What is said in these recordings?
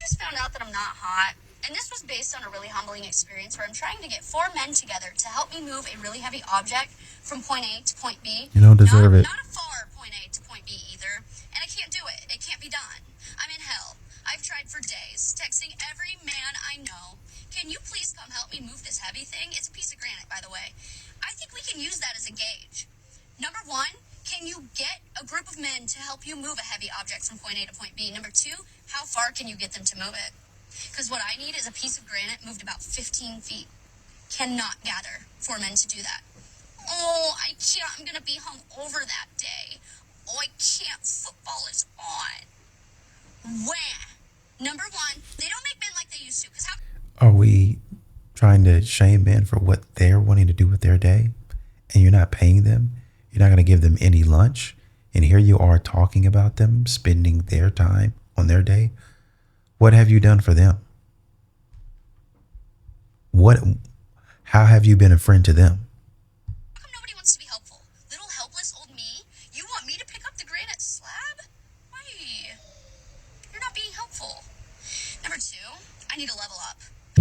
just found out that I'm not hot. And this was based on a really humbling experience where I'm trying to get 4 men together to help me move a really heavy object from point A to point B. You don't deserve it. Not a far point A to point B either. And I can't do it. It can't be done. I'm in hell. I've tried for days, texting every man I know. Can you please come help me move this heavy thing? It's a piece of granite, by the way. I think we can use that as a gauge. Number 1, can you get a group of men to help you move a heavy object from point A to point B? Number 2, how far can you get them to move it? Because what I need is a piece of granite moved about 15 feet. Cannot gather 4 men to do that. Oh, I can't. I'm going to be hung over that day. Oh, I can't. Football is on. Wham! Number 1, they don't make men like they used to. Because how... Are we trying to shame men for what they're wanting to do with their day? And you're not paying them? You're not going to give them any lunch? And here you are talking about them spending their time on their day? What have you done for them? How have you been a friend to them? How come nobody wants to be helpful? Little helpless old me? You want me to pick up the granite slab? Why? You're not being helpful. Number 2, I need to level up.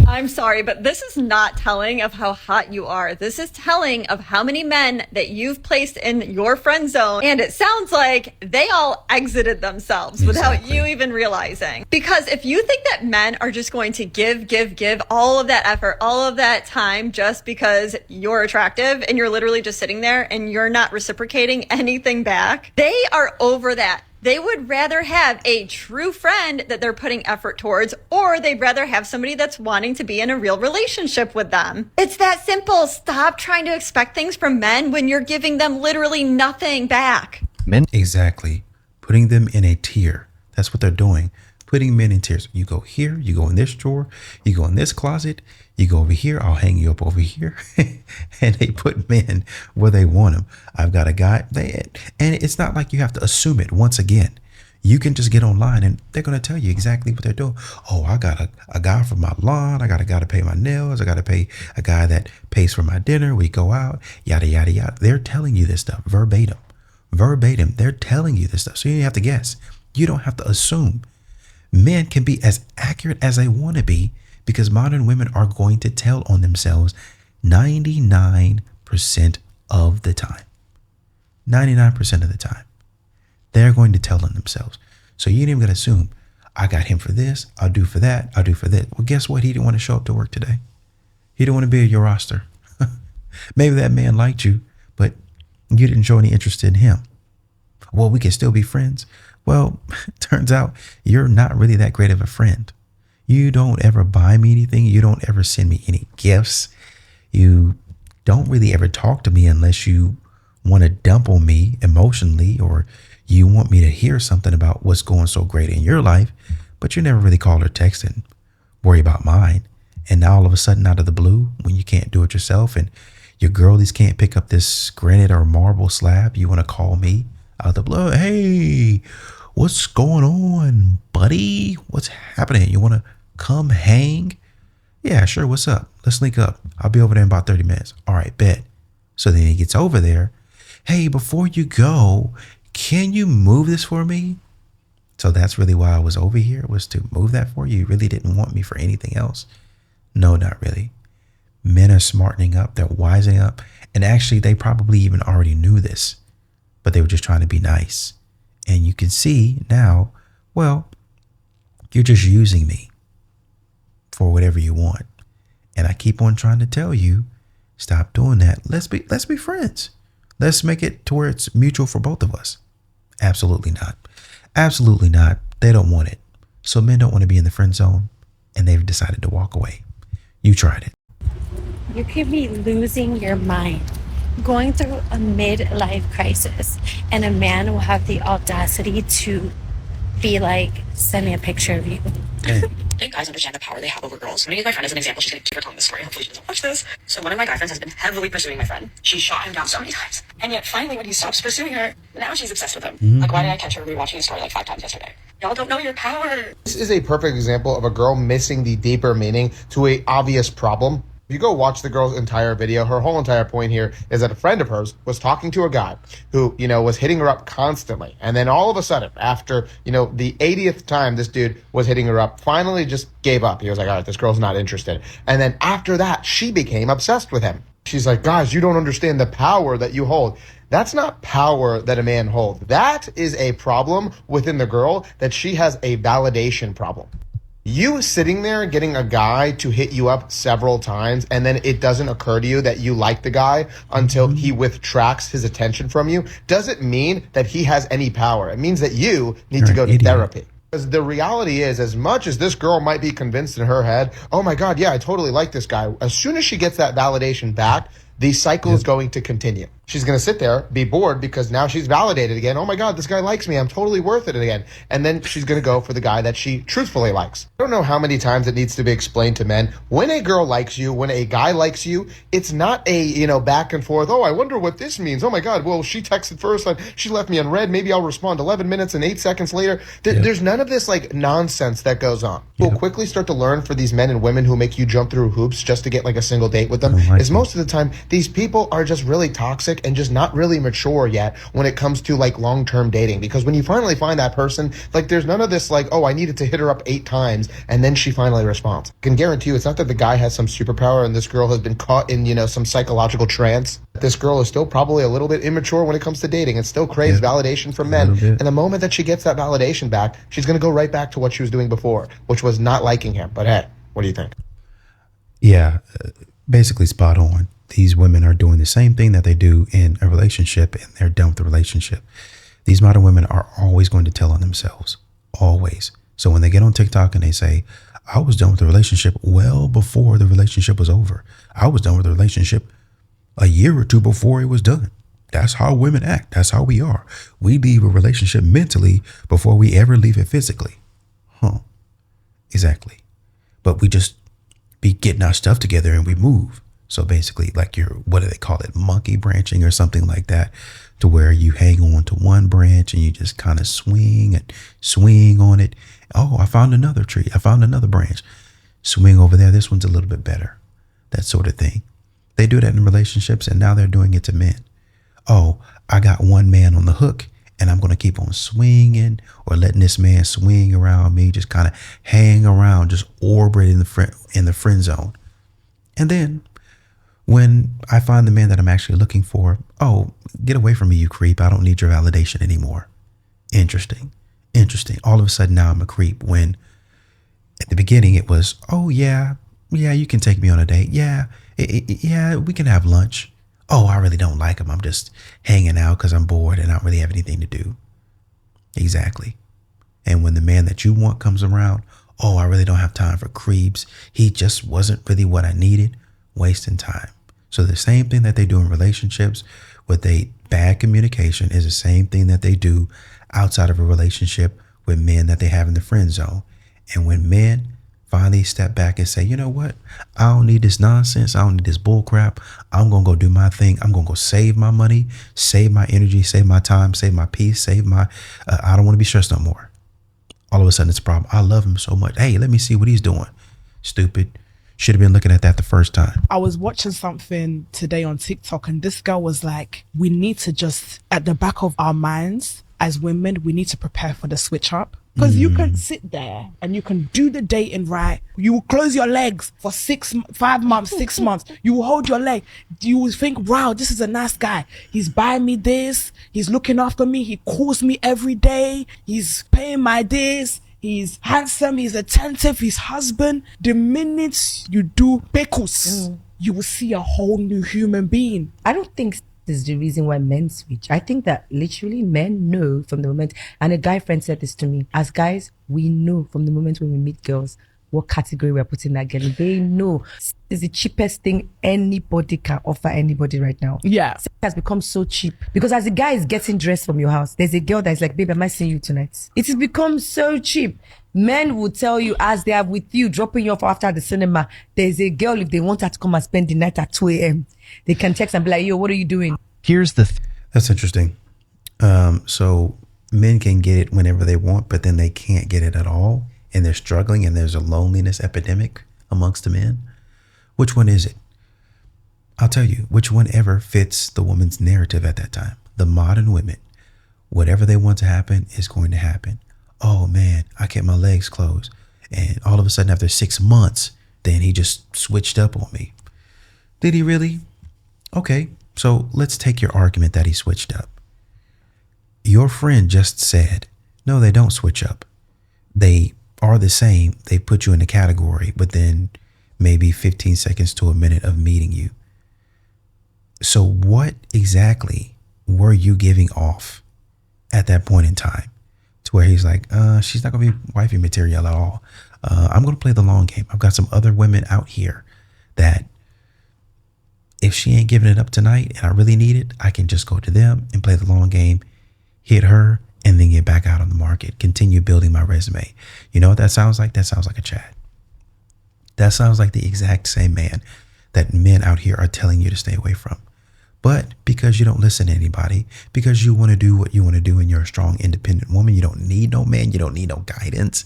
I'm sorry, but this is not telling of how hot you are. This is telling of how many men that you've placed in your friend zone. And it sounds like they all exited themselves without you even realizing. Because if you think that men are just going to give all of that effort, all of that time just because you're attractive and you're literally just sitting there and you're not reciprocating anything back, they are over that. They would rather have a true friend that they're putting effort towards, or they'd rather have somebody that's wanting to be in a real relationship with them. It's that simple. Stop trying to expect things from men when you're giving them literally nothing back. Men? Exactly. Putting them in a tier. That's what they're doing. Putting men in tiers. You go here, you go in this drawer, you go in this closet, you go over here, I'll hang you up over here. And they put men where they want them. I've got a guy, and it's not like you have to assume it. Once again, you can just get online and they're going to tell you exactly what they're doing. Oh, I got a guy for my lawn. I got a guy to pay my nails. I got to pay a guy that pays for my dinner. We go out, yada, yada, yada. They're telling you this stuff verbatim. They're telling you this stuff. So you don't have to guess. You don't have to assume. Men can be as accurate as they want to be because modern women are going to tell on themselves 99% of the time. 99% of the time. They're going to tell on themselves. So you ain't even going to assume, I got him for this, I'll do for that, I'll do for this. Well, guess what? He didn't want to show up to work today. He didn't want to be on your roster. Maybe that man liked you, but you didn't show any interest in him. Well, we can still be friends. Well, turns out you're not really that great of a friend. You don't ever buy me anything. You don't ever send me any gifts. You don't really ever talk to me unless you want to dump on me emotionally or you want me to hear something about what's going so great in your life, but you never really call or text and worry about mine. And now all of a sudden out of the blue, when you can't do it yourself and your girlies can't pick up this granite or marble slab, you want to call me out of the blue. Hey, what's going on, buddy? What's happening? You want to come hang? Yeah, sure. What's up? Let's link up. I'll be over there in about 30 minutes. All right, bet. So then he gets over there. Hey, before you go, can you move this for me? So that's really why I was over here, was to move that for you. You really didn't want me for anything else. No, not really. Men are smartening up. They're wising up. And actually, they probably even already knew this, but they were just trying to be nice. And you can see now, well, you're just using me for whatever you want. And I keep on trying to tell you, stop doing that. Let's be friends. Let's make it to where it's mutual for both of us. Absolutely not. Absolutely not. They don't want it. So men don't want to be in the friend zone, and they've decided to walk away. You tried it. You could be losing your mind, going through a midlife crisis, and a man will have the audacity to be like, send me a picture of you. Hey. I think guys understand the power they have over girls. I'm gonna use my friend as an example. She's gonna keep her telling this story. Hopefully she doesn't watch this. So one of my guy friends has been heavily pursuing my friend. She shot him down so many times. And yet finally when he stops pursuing her, now she's obsessed with him. Mm-hmm. Like, why did I catch her rewatching the story like 5 times yesterday? Y'all don't know your power. This is a perfect example of a girl missing the deeper meaning to a obvious problem. If you go watch the girl's entire video, her whole entire point here is that a friend of hers was talking to a guy who, was hitting her up constantly. And then all of a sudden, after, the 80th time this dude was hitting her up, finally just gave up. He was like, all right, this girl's not interested. And then after that, she became obsessed with him. She's like, guys, you don't understand the power that you hold. That's not power that a man holds. That is a problem within the girl, that she has a validation problem. You sitting there getting a guy to hit you up several times, and then it doesn't occur to you that you like the guy until he withtracts his attention from you, doesn't mean that he has any power. It means that you need to go to therapy. Because the reality is, as much as this girl might be convinced in her head, oh my God, yeah, I totally like this guy, as soon as she gets that validation back, the cycle is going to continue. She's going to sit there, be bored, because now she's validated again. Oh my God, this guy likes me. I'm totally worth it again. And then she's going to go for the guy that she truthfully likes. I don't know how many times it needs to be explained to men. When a girl likes you, when a guy likes you, it's not a, back and forth. Oh, I wonder what this means. Oh my God, well, she texted first and she left me unread. Maybe I'll respond 11 minutes and 8 seconds later. There's none of this like nonsense that goes on. We'll quickly start to learn for these men and women who make you jump through hoops just to get like a single date with them, is most of the time, these people are just really toxic and just not really mature yet when it comes to like long-term dating. Because when you finally find that person, like there's none of this like, oh, I needed to hit her up 8 times and then she finally responds. I can guarantee you it's not that the guy has some superpower and this girl has been caught in, some psychological trance. This girl is still probably a little bit immature when it comes to dating and still craves validation from men. And the moment that she gets that validation back, she's going to go right back to what she was doing before, which was not liking him. But hey, what do you think? Yeah, basically spot on. These women are doing the same thing that they do in a relationship, and they're done with the relationship. These modern women are always going to tell on themselves, always. So when they get on TikTok and they say, I was done with the relationship well before the relationship was over. I was done with the relationship a year or two before it was done. That's how women act. That's how we are. We leave a relationship mentally before we ever leave it physically. Exactly. But we just be getting our stuff together and we move. So basically, like what do they call it? Monkey branching or something like that, to where you hang on to one branch and you just kind of swing and swing on it. Oh, I found another tree. I found another branch. Swing over there. This one's a little bit better. That sort of thing. They do that in relationships, and now they're doing it to men. Oh, I got one man on the hook and I'm going to keep on swinging, or letting this man swing around me, just kind of hang around, just orbit in the friend zone. And then when I find the man that I'm actually looking for, oh, get away from me, you creep. I don't need your validation anymore. Interesting. All of a sudden now I'm a creep, when at the beginning it was, oh yeah, you can take me on a date. Yeah, we can have lunch. Oh, I really don't like him. I'm just hanging out because I'm bored and I don't really have anything to do. Exactly. And when the man that you want comes around, oh, I really don't have time for creeps. He just wasn't really what I needed. Wasting time. So the same thing that they do in relationships with a bad communication is the same thing that they do outside of a relationship with men that they have in the friend zone. And when men finally step back and say, you know what? I don't need this nonsense. I don't need this bull crap. I'm going to go do my thing. I'm going to go save my money, save my energy, save my time, save my peace, save my, I don't want to be stressed no more. All of a sudden it's a problem. I love him so much. Hey, let me see what he's doing. Stupid. Should have been looking at that the first time. I was watching something today on TikTok, and this girl was like, we need to just, at the back of our minds as women, we need to prepare for the switch up. Because you can sit there and you can do the dating right. You will close your legs for 5 months, 6 months. You will hold your leg. You will think, wow, this is a nice guy. He's buying me this. He's looking after me. He calls me every day. He's paying my this. He's handsome. He's attentive. He's husband. The minute you do pickles, you will see a whole new human being. I don't think this is the reason why men switch. I think that literally men know from the moment, and a guy friend said this to me, as guys, we know from the moment when we meet girls what category we're putting that girl in. They know it's the cheapest thing anybody can offer anybody right now. Yeah. Sex has become so cheap because as a guy is getting dressed from your house, there's a girl that's like, babe, am I seeing you tonight? It has become so cheap. Men will tell you as they are with you, dropping you off after the cinema, there's a girl, if they want her to come and spend the night at 2 a.m., they can text and be like, yo, what are you doing? Here's the That's interesting. So men can get it whenever they want, but then they can't get it at all. And they're struggling, and there's a loneliness epidemic amongst the men. Which one is it? I'll tell you which one ever fits the woman's narrative at that time. The modern women, whatever they want to happen is going to happen. Oh man, I kept my legs closed. And all of a sudden after 6 months, then he just switched up on me. Did he really? Okay, so let's take your argument that he switched up. Your friend just said, no, they don't switch up. They are the same. They put you in a category within maybe 15 seconds to a minute of meeting you. So what exactly were you giving off at that point in time to where he's like, she's not going to be wifey material at all. I'm going to play the long game. I've got some other women out here that if she ain't giving it up tonight and I really need it, I can just go to them and play the long game, hit her, and then get back out on the market, continue building my resume. You know what that sounds like? That sounds like a Chad. That sounds like the exact same man that men out here are telling you to stay away from. But because you don't listen to anybody, because you want to do what you want to do and you're a strong, independent woman, you don't need no man, you don't need no guidance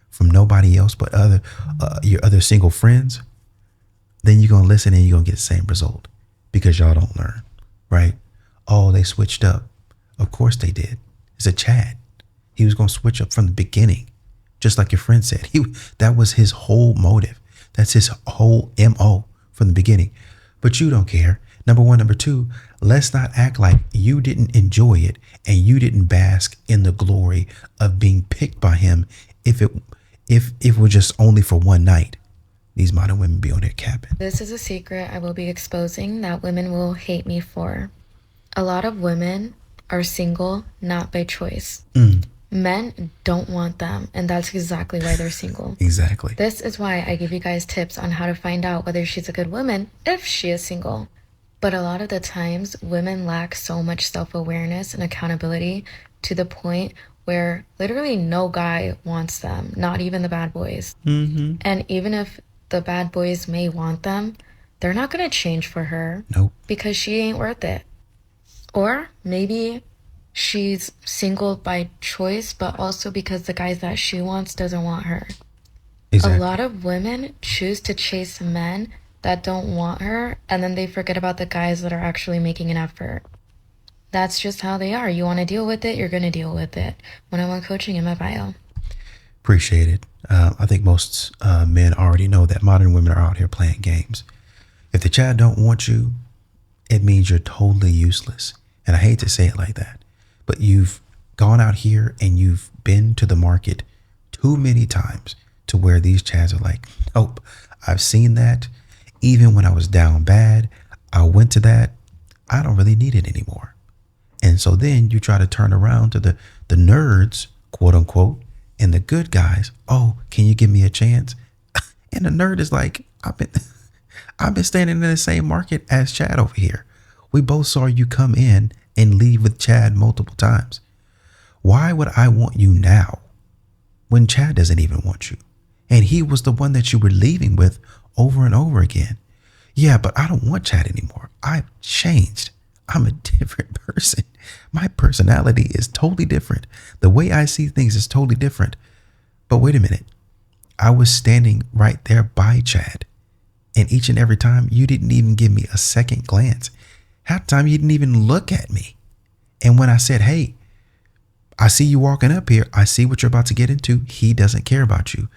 from nobody else but your other single friends, then you're going to listen and you're going to get the same result because y'all don't learn, right? Oh, they switched up. Of course they did. It's a Chad. He was going to switch up from the beginning, just like your friend said. That was his whole motive. That's his whole MO from the beginning. But you don't care. Number one. Number two, let's not act like you didn't enjoy it and you didn't bask in the glory of being picked by him if it was just only for one night. These modern women be on their capping. This is a secret I will be exposing that women will hate me for. A lot of women are single, not by choice. Men don't want them, and that's exactly why they're single. Exactly. This is why I give you guys tips on how to find out whether she's a good woman if she is single. But a lot of the times, women lack so much self-awareness and accountability to the point where literally no guy wants them, not even the bad boys. And even if the bad boys may want them, they're not going to change for her. Nope. Because she ain't worth it. Or maybe she's single by choice, but also because the guys that she wants doesn't want her. Exactly. A lot of women choose to chase men that don't want her, and then they forget about the guys that are actually making an effort. That's just how they are. You want to deal with it, you're going to deal with it. One-on-one coaching in my bio. Appreciate it. I think most men already know that modern women are out here playing games. If the Chad don't want you, it means you're totally useless. And I hate to say it like that, but you've gone out here and you've been to the market too many times to where these Chads are like, nope, I've seen that. Even when I was down bad, I went to that. I don't really need it anymore. And so then you try to turn around to the nerds, quote unquote, and the good guys. Oh, can you give me a chance? And the nerd is like, I've been standing in the same market as Chad over here. We both saw you come in and leave with Chad multiple times. Why would I want you now when Chad doesn't even want you? And he was the one that you were leaving with over and over again. Yeah, but I don't want Chad anymore. I've changed. I'm a different person. My personality is totally different. The way I see things is totally different. But wait a minute. I was standing right there by Chad. And each and every time you didn't even give me a second glance. Half the time you didn't even look at me. And when I said, hey, I see you walking up here. I see what you're about to get into. He doesn't care about you.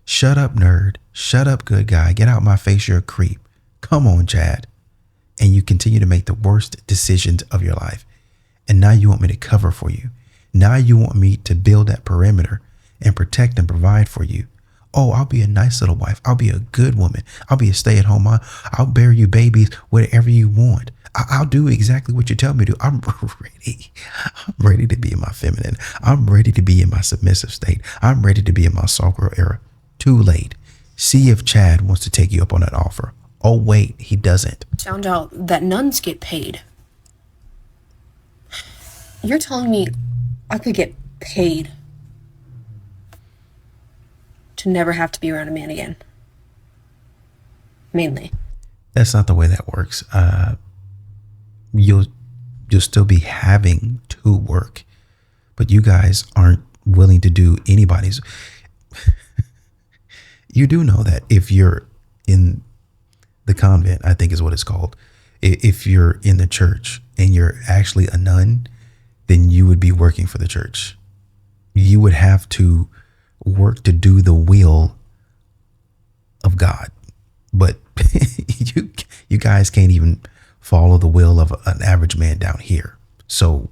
Shut up, nerd. Shut up, good guy. Get out my face. You're a creep. Come on, Chad. And you continue to make the worst decisions of your life. And now you want me to cover for you. Now you want me to build that perimeter and protect and provide for you. Oh, I'll be a nice little wife. I'll be a good woman. I'll be a stay-at-home mom. I'll bear you babies, whatever you want. I'll do exactly what you tell me to do. I'm ready. I'm ready to be in my feminine. I'm ready to be in my submissive state. I'm ready to be in my soft girl era. Too late. See if Chad wants to take you up on that offer. Oh, wait, he doesn't. Found out that nuns get paid. You're telling me I could get paid to never have to be around a man again? Mainly. That's not the way that works. You'll still be having to work, but you guys aren't willing to do anybody's. You do know that if you're in the convent, I think is what it's called. If you're in the church and you're actually a nun, then you would be working for the church. You would have to work to do the will of God. But you guys can't even follow the will of an average man down here. So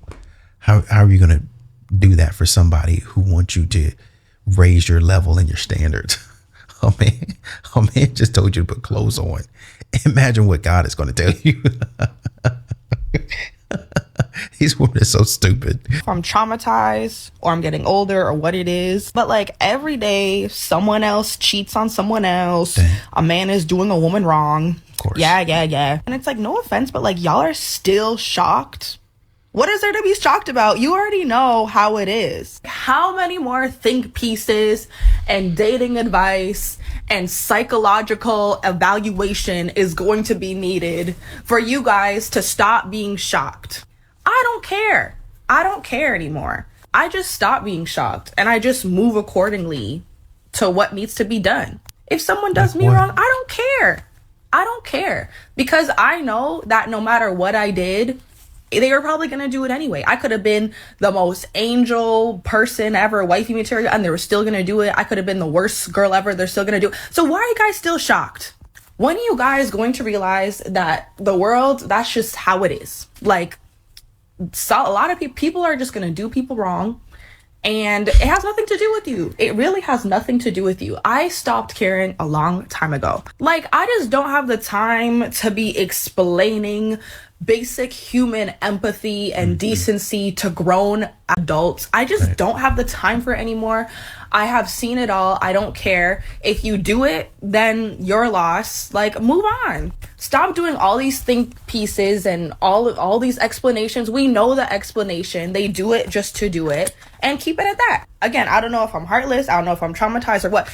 how are you going to do that for somebody who wants you to raise your level and your standards? Oh man just told you to put clothes on. Imagine what God is going to tell you. These women are so stupid. If I'm traumatized or I'm getting older or what it is, but like every day someone else cheats on someone else. Dang. A man is doing a woman wrong. Of course. Yeah. And it's like, no offense, but like y'all are still shocked. What is there to be shocked about? You already know how it is. How many more think pieces and dating advice and psychological evaluation is going to be needed for you guys to stop being shocked? I don't care. I don't care anymore. I just stop being shocked and I just move accordingly to what needs to be done. If someone does me wrong, I don't care. I don't care, because I know that no matter what I did, they were probably going to do it anyway. I could have been the most angel person ever, wifey material, and they were still going to do it. I could have been the worst girl ever. They're still going to do it. So why are you guys still shocked? When are you guys going to realize that the world, that's just how it is? Like, so a lot of people are just going to do people wrong, and it has nothing to do with you. It really has nothing to do with you. I stopped caring a long time ago. Like, I just don't have the time to be explaining basic human empathy and decency to grown adults. I just don't have the time for it anymore. I have seen it all. I don't care. If you do it, then your loss. Like, move on. Stop doing all these think pieces and all these explanations. We know the explanation. They do it just to do it, and keep it at that. Again, I don't know if I'm heartless. I don't know if I'm traumatized or what,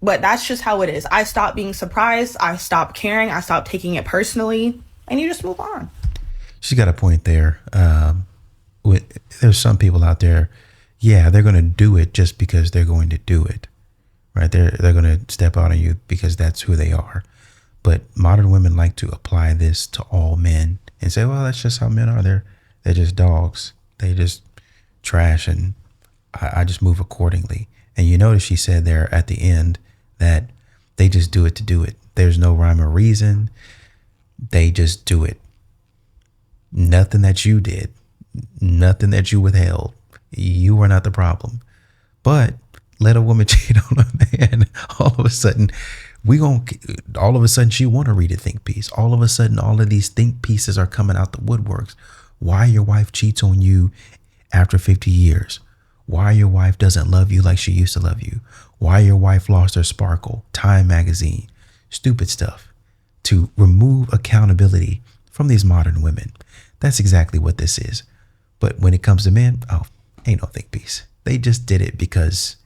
but that's just how it is. I stopped being surprised. I stopped caring. I stopped taking it personally. And you just move on. She's got a point there. There's some people out there, yeah, they're going to do it just because they're going to do it, right? They're going to step out on you because that's who they are. But modern women like to apply this to all men and say, well, that's just how men are. They're just dogs. They just trash, and I just move accordingly. And you notice she said there at the end that they just do it to do it. There's no rhyme or reason. They just do it. Nothing that you did, nothing that you withheld. You were not the problem. But let a woman cheat on a man. All of a sudden she want to read a think piece. All of a sudden, all of these think pieces are coming out the woodworks. Why your wife cheats on you after 50 years. Why your wife doesn't love you like she used to love you. Why your wife lost her sparkle. Time magazine. Stupid stuff. To remove accountability from these modern women. That's exactly what this is. But when it comes to men, ain't no think piece. They just did it because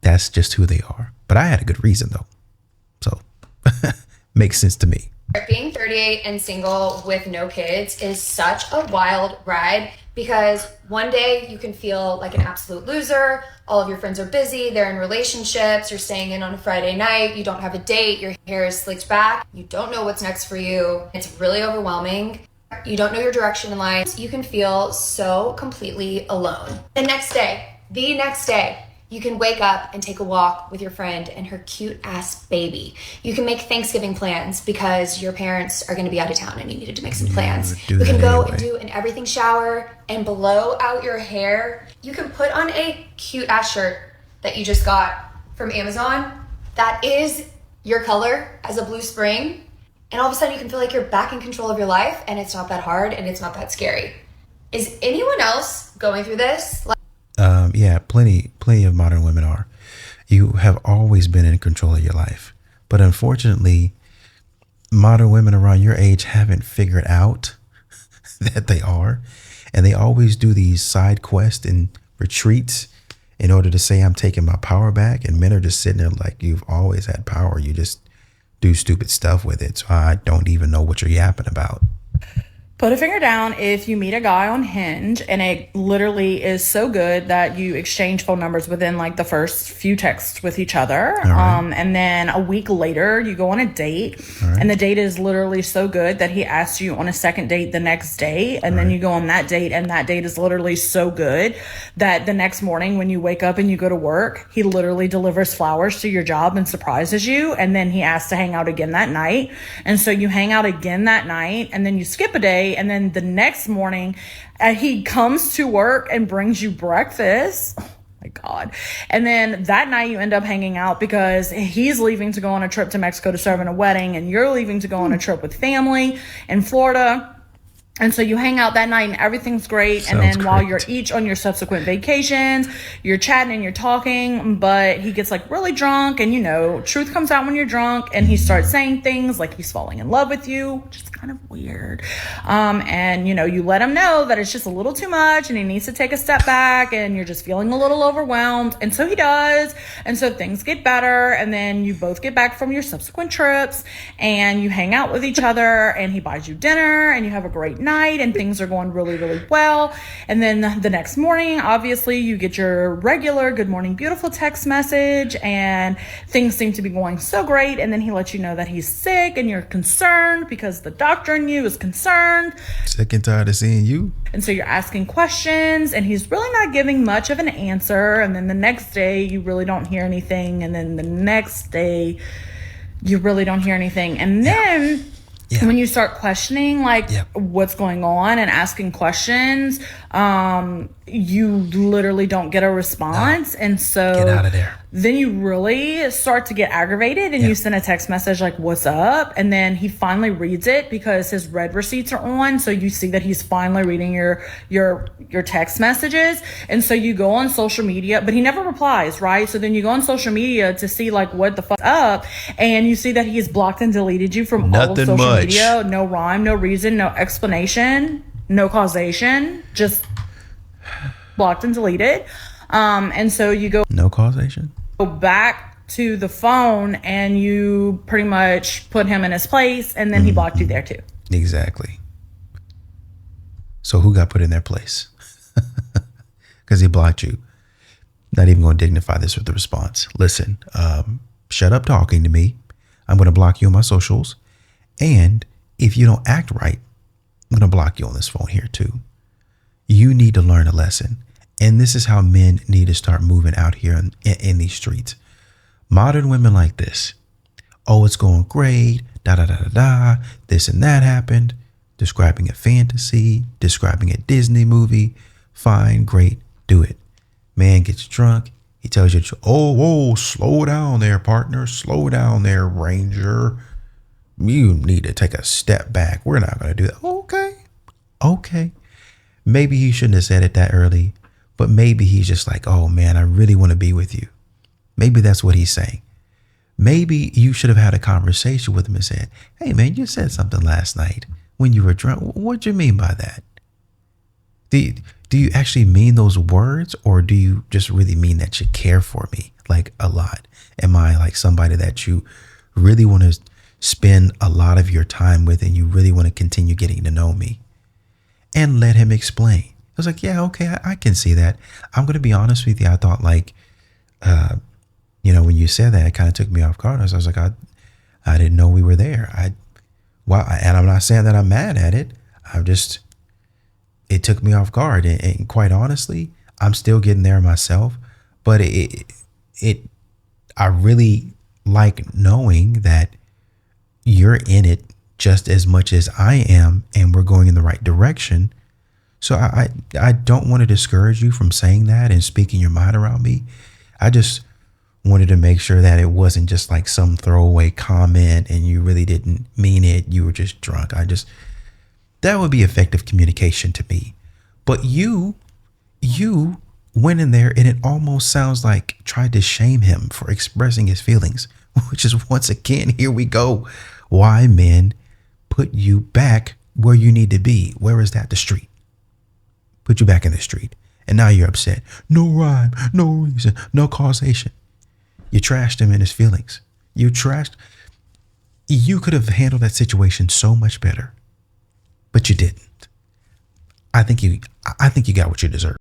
that's just who they are. But I had a good reason though. So makes sense to me. Being 38 and single with no kids is such a wild ride, because one day you can feel like an absolute loser. All of your friends are busy. They're in relationships. You're staying in on a Friday night. You don't have a date. Your hair is slicked back. You don't know what's next for you. It's really overwhelming. You don't know your direction in life. You can feel so completely alone. The next day, you can wake up and take a walk with your friend and her cute ass baby. You can make Thanksgiving plans because your parents are going to be out of town and you needed to make some plans. You can go and do an everything shower and blow out your hair. You can put on a cute ass shirt that you just got from Amazon that is your color as a blue spring. And all of a sudden you can feel like you're back in control of your life, and it's not that hard and it's not that scary. Is anyone else going through this? Yeah, plenty of modern women are. You have always been in control of your life. But unfortunately, modern women around your age haven't figured out that they are. And they always do these side quests and retreats in order to say, I'm taking my power back. And men are just sitting there like, you've always had power. You just do stupid stuff with it. So I don't even know what you're yapping about. Put a finger down if you meet a guy on Hinge and it literally is so good that you exchange phone numbers within like the first few texts with each other. Right. And then a week later you go on a date and the date is literally so good that he asks you on a second date the next day. And then you go on that date and that date is literally so good that the next morning when you wake up and you go to work, he literally delivers flowers to your job and surprises you. And then he asks to hang out again that night. And so you hang out again that night and then you skip a day. And then the next morning, he comes to work and brings you breakfast. Oh my God. And then that night you end up hanging out because he's leaving to go on a trip to Mexico to serve in a wedding and you're leaving to go on a trip with family in Florida. And so you hang out that night and everything's great. And then while you're each on your subsequent vacations, you're chatting and you're talking, but he gets like really drunk and, you know, truth comes out when you're drunk and he starts saying things like he's falling in love with you, which is kind of weird. And, you know, you let him know that it's just a little too much and he needs to take a step back and you're just feeling a little overwhelmed. And so he does. And so things get better. And then you both get back from your subsequent trips and you hang out with each other and he buys you dinner and you have a great night and things are going really, really well. And then the next morning, obviously, you get your regular good morning, beautiful text message and things seem to be going so great. And then he lets you know that he's sick and you're concerned because the doctor in you is concerned. Sick and tired of seeing you. And so you're asking questions and he's really not giving much of an answer. And then the next day, you really don't hear anything. And then the next day, you really don't hear anything. And then when you start questioning like what's going on and asking questions, you literally don't get a response. And so get out of there. Then you really start to get aggravated and you send a text message like, what's up? And then he finally reads it because his read receipts are on. So you see that he's finally reading your text messages. And so you go on social media, but he never replies, right? So then you go on social media to see like what the fuck's up. And you see that he's blocked and deleted you from all of social media. No rhyme, no reason, no explanation, no causation, just blocked and deleted. And so you go no causation, go back to the phone and you pretty much put him in his place and then he blocked you there too. Exactly. So who got put in their place? Because he blocked you. Not even going to dignify this with the response. Listen, shut up talking to me. I'm going to block you on my socials. And if you don't act right, I'm going to block you on this phone here too. You need to learn a lesson. And this is how men need to start moving out here in these streets. Modern women like this. Oh, it's going great. Da, da, da, da, da. This and that happened. Describing a fantasy. Describing a Disney movie. Fine, great. Do it. Man gets drunk. He tells you, oh, slow down there, partner. Slow down there, Ranger. You need to take a step back. We're not going to do that. Okay. Maybe he shouldn't have said it that early. But maybe he's just like, oh man, I really want to be with you. Maybe that's what he's saying. Maybe you should have had a conversation with him and said, hey man, you said something last night when you were drunk. What do you mean by that? Do you actually mean those words, or do you just really mean that you care for me like a lot? Am I like somebody that you really want to spend a lot of your time with and you really want to continue getting to know me? And let him explain. I was like, yeah, okay, I can see that. I'm going to be honest with you. I thought like, when you said that, it kind of took me off guard. I was like, I didn't know we were there. And I'm not saying that I'm mad at it. It took me off guard. And quite honestly, I'm still getting there myself. But I really like knowing that you're in it just as much as I am, and we're going in the right direction. So I don't want to discourage you from saying that and speaking your mind around me. I just wanted to make sure that it wasn't just like some throwaway comment and you really didn't mean it. You were just drunk. That would be effective communication to me. But you went in there and it almost sounds like tried to shame him for expressing his feelings, which is once again, here we go. Why men put you back where you need to be. Where is that? The street. Put you back in the street. And now you're upset. No rhyme, no reason, no causation. You trashed him in his feelings. You could have handled that situation so much better, but you didn't. I think you got what you deserve.